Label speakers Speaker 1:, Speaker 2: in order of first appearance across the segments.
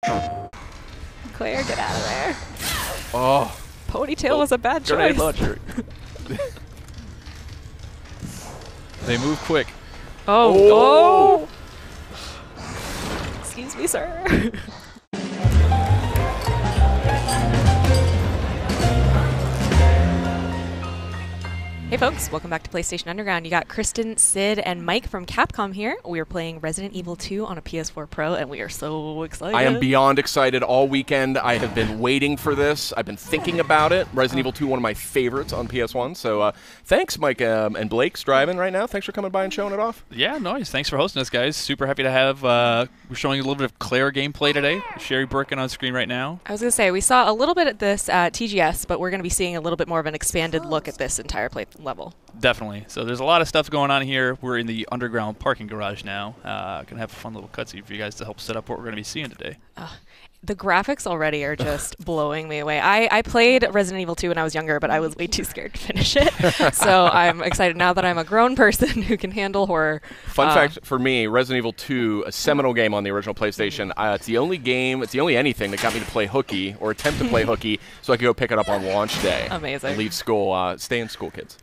Speaker 1: Claire, get out of there.
Speaker 2: Oh.
Speaker 1: Ponytail was a bad choice.
Speaker 2: Launcher. They move quick.
Speaker 1: Oh. Excuse me, sir. Hey folks, welcome back to PlayStation Underground. You got Kristen, Sid, and Mike from Capcom here. We are playing Resident Evil 2 on a PS4 Pro, and we are so excited.
Speaker 2: I am beyond excited all weekend. I have been waiting for this. I've been thinking about it. Resident Evil 2, one of my favorites on PS1. So thanks, Mike and Blake's driving right now. Thanks for coming by and showing it off.
Speaker 3: Yeah, nice. Thanks for hosting us, guys. Super happy to have, we're showing a little bit of Claire gameplay today. Sherry Birkin on screen right now.
Speaker 1: I was going to say, we saw a little bit at this TGS, but we're going to be seeing a little bit more of an expanded look at this entire play level.
Speaker 3: Definitely. So there's a lot of stuff going on here. We're in the underground parking garage now. Gonna have a fun little cutscene for you guys to help set up what we're gonna be seeing today.
Speaker 1: The graphics already are just blowing me away. I played Resident Evil 2 when I was younger, but I was way too scared to finish it. So I'm excited now that I'm a grown person who can handle horror.
Speaker 2: Fun fact for me, Resident Evil 2, a seminal game on the original PlayStation. It's the only game, it's the only anything that got me to play hooky or attempt to play hooky so I could go pick it up on launch day.
Speaker 1: Amazing.
Speaker 2: And leave school. Stay in school, kids.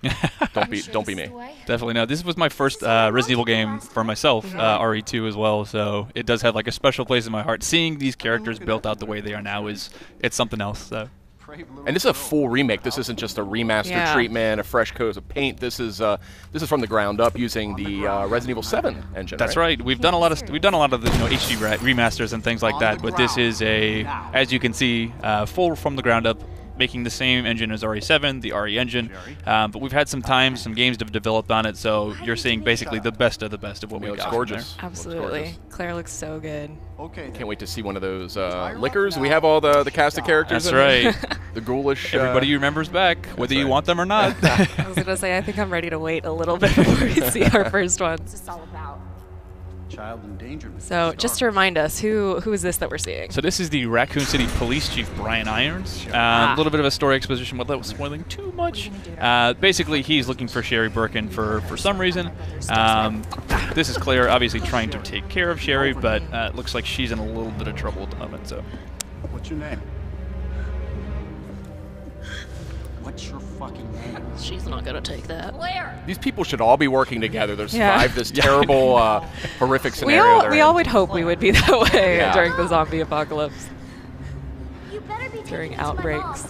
Speaker 2: Don't be me.
Speaker 3: Definitely no. This was my first Resident Evil game for myself, RE2 as well. So it does have like a special place in my heart. Seeing these characters built out the way they are now it's something else. So.
Speaker 2: And this is a full remake. This isn't just a remaster treatment, a fresh coat of paint. This is from the ground up using the Resident Evil 7 engine.
Speaker 3: That's right. We've done a lot of the HD remasters and things like that, but this is as you can see, full from the ground up, making the same engine as RE7, the RE engine. But we've had some time, some games to have developed on it, so you're seeing basically the best of what we got.
Speaker 2: It's gorgeous.
Speaker 1: Absolutely. Claire looks so good.
Speaker 2: Okay. Can't wait to see one of those liquors. We have all the cast of characters.
Speaker 3: That's right.
Speaker 2: The ghoulish.
Speaker 3: Everybody remembers back, whether you want them or not.
Speaker 1: I was going to say, I think I'm ready to wait a little bit before we see our first one.
Speaker 4: What's this all about? Child endangerment.
Speaker 1: So just to remind us, who is this that we're seeing?
Speaker 3: So this is the Raccoon City Police Chief, Brian Irons. A little bit of a story exposition without spoiling too much. Basically, he's looking for Sherry Birkin for some reason. This is Claire obviously trying to take care of Sherry, but it looks like she's in a little bit of trouble at the moment. So,
Speaker 4: What's your name? What's your fucking name?
Speaker 1: She's not going to take that.
Speaker 4: Claire!
Speaker 2: These people should all be working together. There's this terrible, horrific scenario.
Speaker 1: We all would hope we would be that way during the zombie apocalypse.
Speaker 4: You better be
Speaker 1: during outbreaks.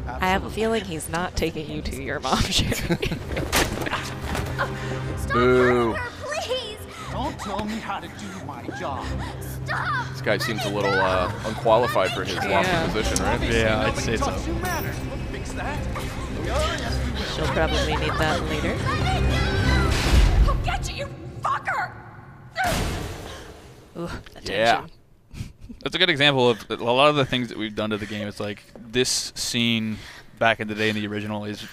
Speaker 1: I have a feeling he's not taking you to your mom, Sherry.
Speaker 2: Boo.
Speaker 4: Her, please! Don't tell me how to do my job. Stop!
Speaker 2: This guy seems a little unqualified for his lofty position, right?
Speaker 3: yeah, I'd say so.
Speaker 1: She'll probably need that later.
Speaker 4: I'll get you, you fucker!
Speaker 1: Ooh, the
Speaker 2: Yeah.
Speaker 1: tension.
Speaker 3: That's a good example of a lot of the things that we've done to the game. It's like this scene back in the day in the original is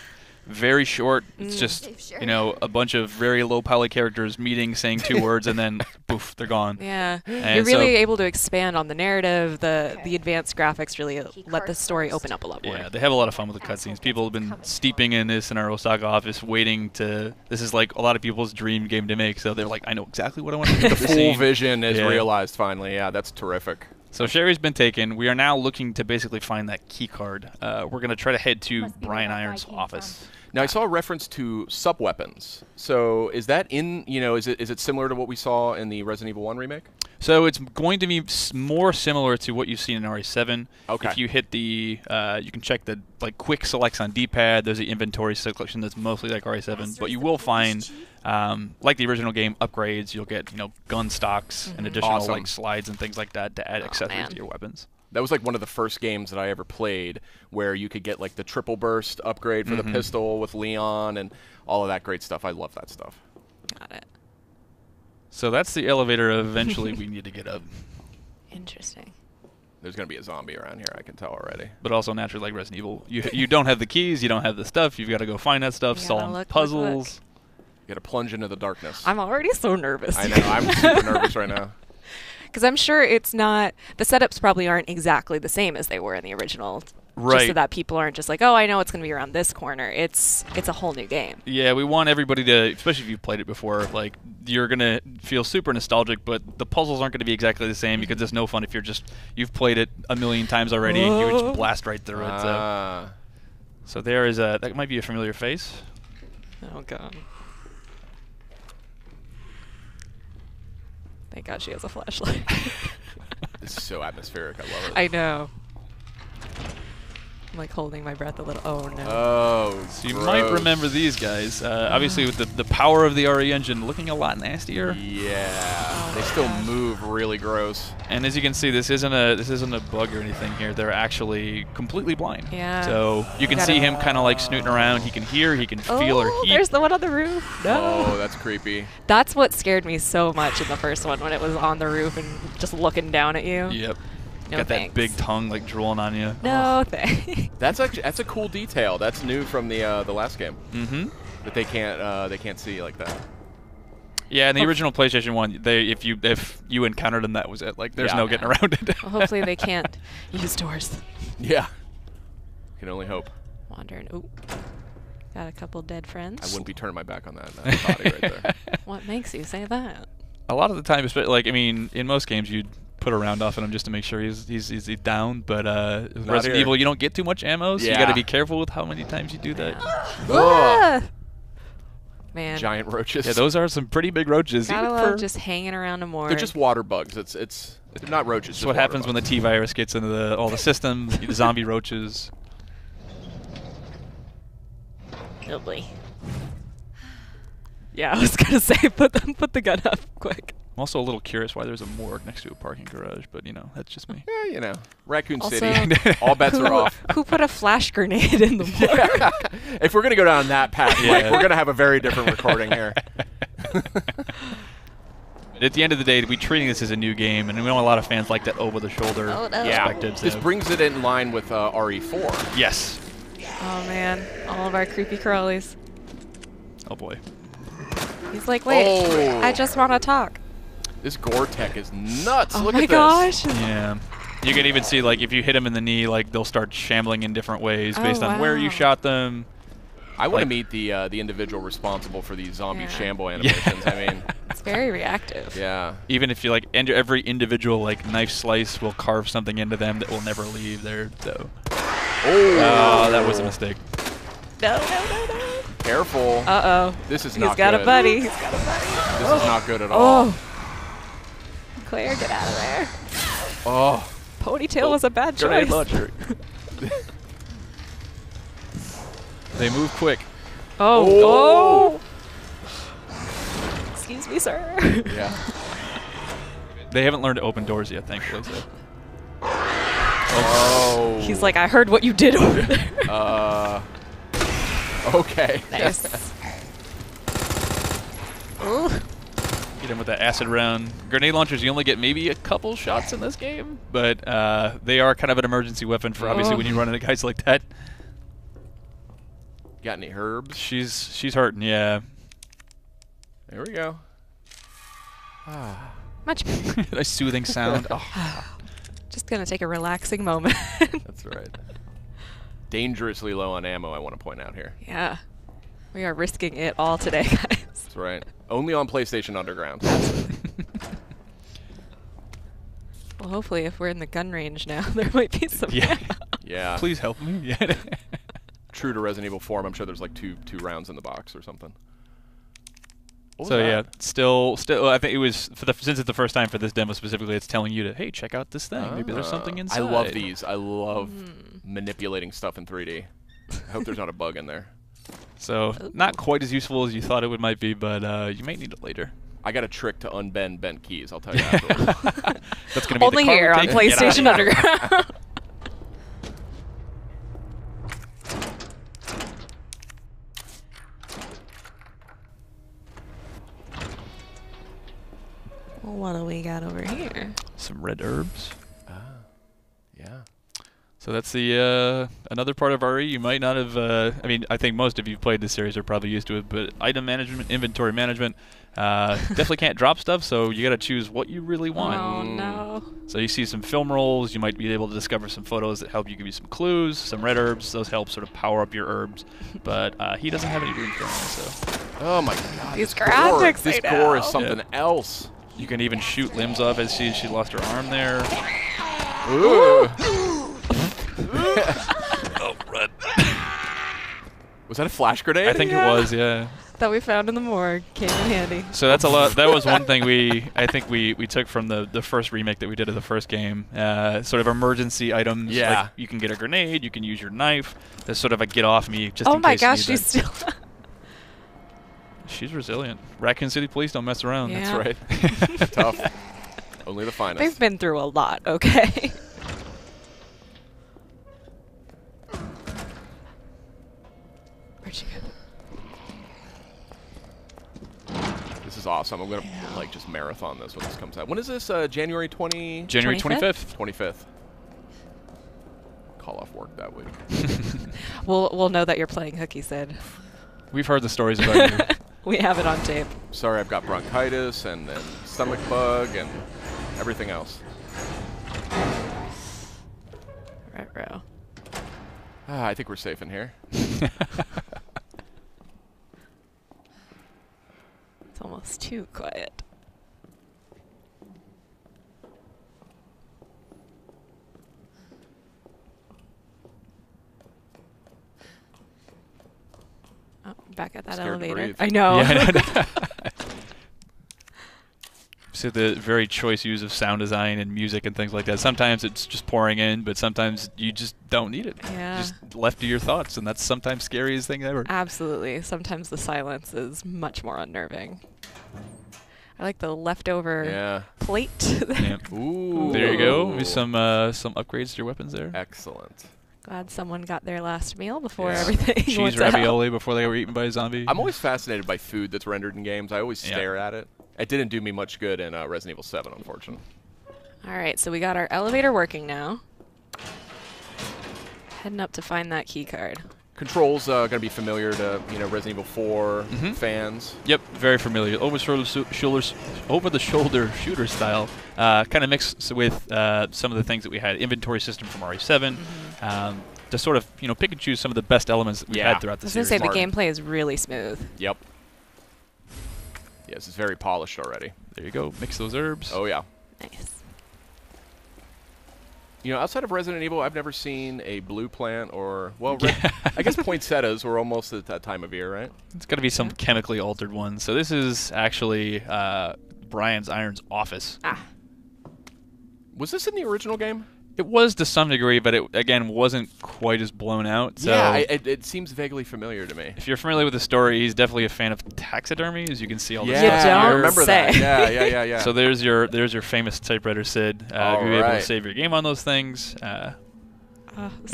Speaker 3: very short. It's just, a bunch of very low poly characters meeting, saying two words, and then poof, they're gone.
Speaker 1: Yeah,
Speaker 3: And
Speaker 1: you're really able to expand on the narrative. The advanced graphics really let the story open up a lot more.
Speaker 3: Yeah, they have a lot of fun with the cutscenes. People have been steeping in this in our Osaka office, waiting to. This is like a lot of people's dream game to make. So they're like, I know exactly what I want to do.
Speaker 2: The full vision is realized finally. Yeah, that's terrific.
Speaker 3: So Sherry's been taken. We are now looking to basically find that key card. We're going to try to head to Brian Irons' office.
Speaker 2: Now, I saw a reference to sub-weapons. So is that in, is it similar to what we saw in the Resident Evil 1 remake?
Speaker 3: So it's going to be more similar to what you've seen in RE7.
Speaker 2: Okay.
Speaker 3: If you hit the, you can check the quick selects on D-pad. There's the inventory selection that's mostly like RE7, but you will find, like the original game, upgrades. You'll get gun stocks and additional slides and things like that to add accessories to your weapons.
Speaker 2: That was like one of the first games that I ever played where you could get like the triple burst upgrade for the pistol with Leon and all of that great stuff. I love that stuff.
Speaker 1: Got it.
Speaker 3: So that's the elevator eventually we need to get up.
Speaker 1: Interesting.
Speaker 2: There's going to be a zombie around here, I can tell already.
Speaker 3: But also naturally like Resident Evil. You don't have the keys, you don't have the stuff, you've got to go find that stuff, solve puzzles.
Speaker 2: You got to plunge into the darkness.
Speaker 1: I'm already so nervous.
Speaker 2: I know, I'm super nervous right now.
Speaker 1: Because I'm sure it's not, the setups probably aren't exactly the same as they were in the original
Speaker 3: Right.
Speaker 1: Just so that people aren't just like, oh, I know it's going to be around this corner. It's a whole new game.
Speaker 3: Yeah, we want everybody to, especially if you've played it before, like, you're going to feel super nostalgic, but the puzzles aren't going to be exactly the same because it's no fun if you've played it a million times already and you would just blast right through it. So there is that might be a familiar face.
Speaker 1: Oh, God. Thank God she has a flashlight.
Speaker 2: This is so atmospheric. I love it.
Speaker 1: I know. I'm like holding my breath a little. Oh, no.
Speaker 2: Oh,
Speaker 3: so you might remember these guys. Obviously, with the power of the RE engine looking a lot nastier.
Speaker 2: Yeah, they still move really gross.
Speaker 3: And as you can see, this isn't a bug or anything here. They're actually completely blind.
Speaker 1: Yeah.
Speaker 3: So you can see him kind of like snooting around. He can hear, he can feel her heat.
Speaker 1: There's the one on the roof. No.
Speaker 2: Oh, that's creepy.
Speaker 1: That's what scared me so much in the first one when it was on the roof and just looking down at you.
Speaker 3: Yep.
Speaker 1: No
Speaker 3: Got
Speaker 1: thanks.
Speaker 3: that big tongue like drooling on you.
Speaker 1: No thanks.
Speaker 2: That's a cool detail. That's new from the last game.
Speaker 3: Mm-hmm.
Speaker 2: That they can't see like that.
Speaker 3: Yeah, in the original PlayStation 1, if you encountered them, that was it. Like, there's no getting around it.
Speaker 1: Well, hopefully they can't use doors.
Speaker 2: Yeah. Can only hope.
Speaker 1: Wandering. Ooh. Got a couple dead friends.
Speaker 2: I wouldn't be turning my back on that body right there.
Speaker 1: What makes you say that?
Speaker 3: A lot of the time, like, I mean, in most games, you'd put a round off at him just to make sure he's down. But Resident Evil, you don't get too much ammo, so you got to be careful with how many times you do that.
Speaker 2: Ugh.
Speaker 1: Man.
Speaker 2: Giant roaches.
Speaker 3: Yeah, those are some pretty big roaches.
Speaker 1: Gotta love just hanging around a morgue.
Speaker 2: They're just water bugs. It's not roaches.
Speaker 3: That's what happens when the T-virus gets into all the systems. The zombie roaches.
Speaker 1: Oh boy. Yeah, I was gonna say put the gun up quick.
Speaker 3: I'm also a little curious why there's a morgue next to a parking garage, but that's just me.
Speaker 2: Yeah, Raccoon
Speaker 1: Also,
Speaker 2: City. All bets are off.
Speaker 1: Who put a flash grenade in the morgue?
Speaker 2: If we're gonna go down that path, Mike, we're gonna have a very different recording here.
Speaker 3: At the end of the day, we're treating this as a new game, and we know a lot of fans like that over-the-shoulder perspective.
Speaker 2: This brings it in line with RE4.
Speaker 3: Yes.
Speaker 1: Oh man, all of our creepy crawlies.
Speaker 3: Oh boy.
Speaker 1: He's like, wait, I just want to talk.
Speaker 2: This gore tech is nuts.
Speaker 1: Oh
Speaker 2: Look
Speaker 1: my
Speaker 2: at
Speaker 1: gosh.
Speaker 2: this.
Speaker 3: Yeah. You can even see, like, if you hit them in the knee, like, they'll start shambling in different ways based on where you shot them.
Speaker 2: I want to meet the individual responsible for these zombie shamble animations. I mean,
Speaker 1: it's very reactive.
Speaker 2: Yeah.
Speaker 3: Even if you, like, every individual, like, knife slice will carve something into them that will never leave there, so. Oh, that was a mistake.
Speaker 1: No.
Speaker 2: Careful.
Speaker 1: Uh-oh.
Speaker 2: This is not good.
Speaker 1: He's got a buddy. He's got a buddy.
Speaker 2: This is not good at all.
Speaker 1: Oh. Claire, get out of there.
Speaker 2: Oh.
Speaker 1: Ponytail was a bad choice.
Speaker 3: They move quick.
Speaker 1: Oh. Excuse me, sir.
Speaker 2: Yeah.
Speaker 3: They haven't learned to open doors yet, thankfully. So.
Speaker 2: Oh.
Speaker 1: He's like, I heard what you did over there.
Speaker 2: Okay.
Speaker 1: Nice. Ooh.
Speaker 3: Get him with that acid round. Grenade launchers, you only get maybe a couple shots in this game, but they are kind of an emergency weapon for obviously when you run into guys like that.
Speaker 2: Got any herbs?
Speaker 3: She's hurting, yeah.
Speaker 2: There we go.
Speaker 1: Much better.
Speaker 3: Nice soothing sound. Oh.
Speaker 1: Just gonna take a relaxing moment.
Speaker 2: That's right. Dangerously low on ammo, I want to point out here.
Speaker 1: Yeah. We are risking it all today, guys.
Speaker 2: That's right. Only on PlayStation Underground.
Speaker 1: Well, hopefully if we're in the gun range now, there might be some ammo.
Speaker 2: Yeah.
Speaker 3: Please help me. Yeah.
Speaker 2: True to Resident Evil 4, I'm sure there's like two rounds in the box or something.
Speaker 3: So yeah, still, I think it was since it's the first time for this demo specifically, it's telling you to hey, check out this thing. Maybe there's something inside.
Speaker 2: I love these. I love manipulating stuff in 3D. I hope there's not a bug in there.
Speaker 3: So not quite as useful as you thought it might be, but you may need it later.
Speaker 2: I got a trick to unbend bent keys. I'll tell you afterwards.
Speaker 3: That's gonna be
Speaker 1: only
Speaker 3: the
Speaker 1: here on PlayStation Underground. Well, what do we got over here?
Speaker 3: Some red herbs.
Speaker 2: Yeah.
Speaker 3: So that's the another part of RE you might not have. I mean, I think most of you played this series are probably used to it, but item management, inventory management, definitely can't drop stuff. So you got to choose what you really want.
Speaker 1: Oh no!
Speaker 3: So you see some film rolls. You might be able to discover some photos that help you give you some clues. Some red herbs. Those help sort of power up your herbs. But he doesn't have any room for them. So.
Speaker 2: Oh my God!
Speaker 1: These graphics.
Speaker 2: This gore is something else.
Speaker 3: You can even shoot limbs off as she lost her arm there.
Speaker 2: Ooh.
Speaker 3: Oh, run.
Speaker 2: Was that a flash grenade?
Speaker 3: I think it was, yeah.
Speaker 1: That we found in the morgue came in handy.
Speaker 3: So that's a lot. That was one thing I think we took from the first remake that we did of the first game. Sort of emergency items.
Speaker 2: Yeah.
Speaker 3: Like you can get a grenade. You can use your knife. There's sort of a get off me just
Speaker 1: Oh
Speaker 3: in
Speaker 1: my
Speaker 3: case
Speaker 1: gosh,
Speaker 3: you need
Speaker 1: she's
Speaker 3: that.
Speaker 1: still.
Speaker 3: She's resilient. Raccoon City Police don't mess around.
Speaker 1: Yeah.
Speaker 2: That's right. Tough. Only the finest.
Speaker 1: They've been through a lot. Okay. Where'd she go?
Speaker 2: This is awesome. I'm gonna like just marathon this when this comes out. When is this? January 20?
Speaker 3: January
Speaker 1: 25th?
Speaker 2: 25th. Call off work that week.
Speaker 1: We'll know that you're playing hooky, Sid.
Speaker 3: We've heard the stories about you.
Speaker 1: We have it on tape.
Speaker 2: Sorry, I've got bronchitis and stomach bug and everything else.
Speaker 1: Right, row.
Speaker 2: I think we're safe in here.
Speaker 1: It's almost too quiet. Oh, back at that
Speaker 2: Scared to
Speaker 1: elevator.
Speaker 2: breathe.
Speaker 1: I know.
Speaker 3: Yeah, So the very choice use of sound design and music and things like that. Sometimes it's just pouring in, but sometimes you just don't need it.
Speaker 1: Yeah.
Speaker 3: Just left to your thoughts, and that's sometimes scariest thing ever.
Speaker 1: Absolutely. Sometimes the silence is much more unnerving. I like the leftover plate.
Speaker 3: Yeah.
Speaker 2: Ooh.
Speaker 3: There you go. Maybe some upgrades to your weapons there.
Speaker 2: Excellent.
Speaker 1: Glad someone got their last meal before
Speaker 2: Yeah.
Speaker 1: everything went
Speaker 3: Cheese
Speaker 1: to hell.
Speaker 3: ravioli before they were eaten by a zombie.
Speaker 2: I'm always fascinated by food that's rendered in games. I always stare at it. It didn't do me much good in Resident Evil 7, unfortunately.
Speaker 1: All right, so we got our elevator working now. Heading up to find that key card.
Speaker 2: Controls going to be familiar to Resident Evil 4 fans.
Speaker 3: Yep, very familiar. Over the shoulder shooter style, kind of mixed with some of the things that we had. Inventory system from RE7, to sort of pick and choose some of the best elements that we had throughout the
Speaker 1: I was gonna
Speaker 3: series.
Speaker 1: say the gameplay is really smooth.
Speaker 2: Yep. Yes, it's very polished already.
Speaker 3: There you go. Mix those herbs.
Speaker 2: Oh yeah.
Speaker 1: Nice.
Speaker 2: Outside of Resident Evil, I've never seen a blue plant or I guess poinsettias were almost at that time of year, right?
Speaker 3: It's got to be some chemically altered one. So this is actually Brian's Iron's office.
Speaker 1: Ah.
Speaker 2: Was this in the original game?
Speaker 3: It was to some degree, but it, again, wasn't quite as blown out. So
Speaker 2: Yeah, it seems vaguely familiar to me.
Speaker 3: if you're familiar with the story, he's definitely a fan of taxidermy, as you can see all the
Speaker 2: Yeah,
Speaker 3: stuff
Speaker 1: don't
Speaker 2: I
Speaker 3: here.
Speaker 2: remember
Speaker 1: say.
Speaker 2: that. Yeah.
Speaker 3: So there's your famous typewriter, Sid. You'll be able to save your game on those things. And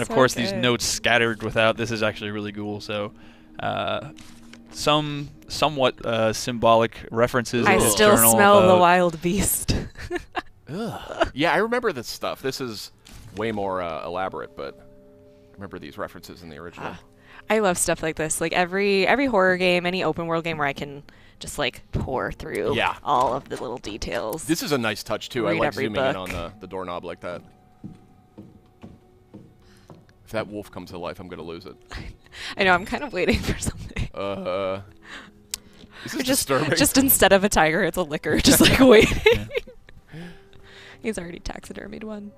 Speaker 3: of course, these notes scattered without. This is actually really cool. So somewhat symbolic references.
Speaker 1: I
Speaker 3: in his
Speaker 1: still
Speaker 3: journal
Speaker 1: smell the
Speaker 3: about-
Speaker 1: wild beast.
Speaker 2: Ugh. Yeah, I remember this stuff. This is way more elaborate, but I remember these references in the original.
Speaker 1: I love stuff like this. Like every horror game, any open world game where I can just like pour through all of the little details.
Speaker 2: This is a nice touch too. I
Speaker 1: Read
Speaker 2: like
Speaker 1: every
Speaker 2: zooming in
Speaker 1: book.
Speaker 2: on the doorknob like that. If that wolf comes to life, I'm gonna lose it.
Speaker 1: I know. I'm kind of waiting for something.
Speaker 2: This is disturbing.
Speaker 1: Just instead of a tiger, it's a licker. Just like waiting. He's already taxidermied one.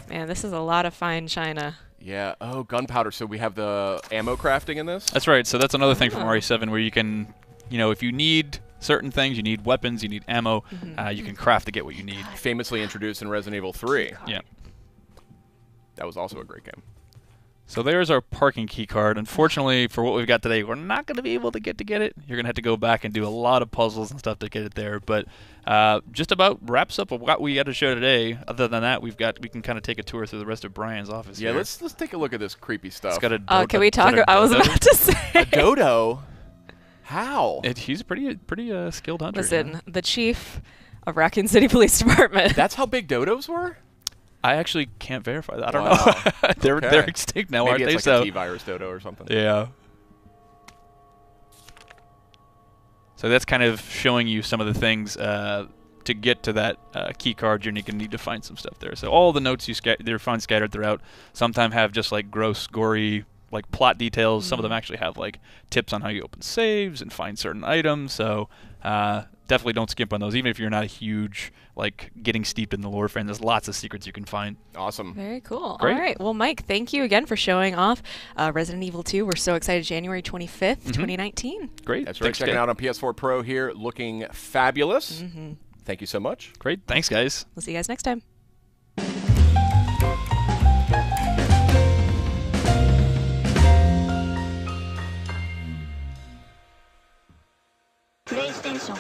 Speaker 1: Man, this is a lot of fine china.
Speaker 2: Yeah. Oh, gunpowder. So we have the ammo crafting in this?
Speaker 3: That's right. So that's another thing from RE7 where you can, if you need certain things, you need weapons, you need ammo, you can craft to get what you need.
Speaker 2: Famously introduced in Resident Evil 3.
Speaker 3: Yeah.
Speaker 2: That was also a great game.
Speaker 3: So there's our parking key card. Unfortunately, for what we've got today, we're not going to be able to get it. You're going to have to go back and do a lot of puzzles and stuff to get it there. But just about wraps up what we got to show today. Other than that, we can kind of take a tour through the rest of Brian's office.
Speaker 2: Yeah,
Speaker 3: here.
Speaker 2: let's take a look at this creepy stuff.
Speaker 3: It's got a
Speaker 1: Can we talk? I was about to say.
Speaker 2: A dodo. How?
Speaker 3: He's a pretty skilled hunter.
Speaker 1: Listen, the chief of Raccoon City Police Department.
Speaker 2: That's how big dodos were?
Speaker 3: I actually can't verify that. I don't
Speaker 2: Wow.
Speaker 3: know.
Speaker 2: Okay.
Speaker 3: They're extinct now,
Speaker 2: Maybe
Speaker 3: aren't
Speaker 2: it's
Speaker 3: they?
Speaker 2: like a T-virus dodo or something.
Speaker 3: Yeah. So that's kind of showing you some of the things to get to that key card. You're going to need to find some stuff there. So all the notes you find scattered throughout sometimes have just like gross, gory, like plot details. Some of them actually have like tips on how you open saves and find certain items. So definitely don't skimp on those, even if you're not a huge like getting steeped in the lore fan. There's lots of secrets you can find.
Speaker 2: Awesome.
Speaker 1: Very cool.
Speaker 3: Great.
Speaker 1: All right. Well, Mike, thank you again for showing off Resident Evil 2. We're so excited. January 25th, 2019.
Speaker 3: Great.
Speaker 2: That's right.
Speaker 3: Thanks,
Speaker 2: Checking
Speaker 3: guys.
Speaker 2: out on PS4 Pro here, looking fabulous. Thank you so much.
Speaker 3: Great. Thanks, guys.
Speaker 1: We'll see you guys next time.
Speaker 5: PlayStation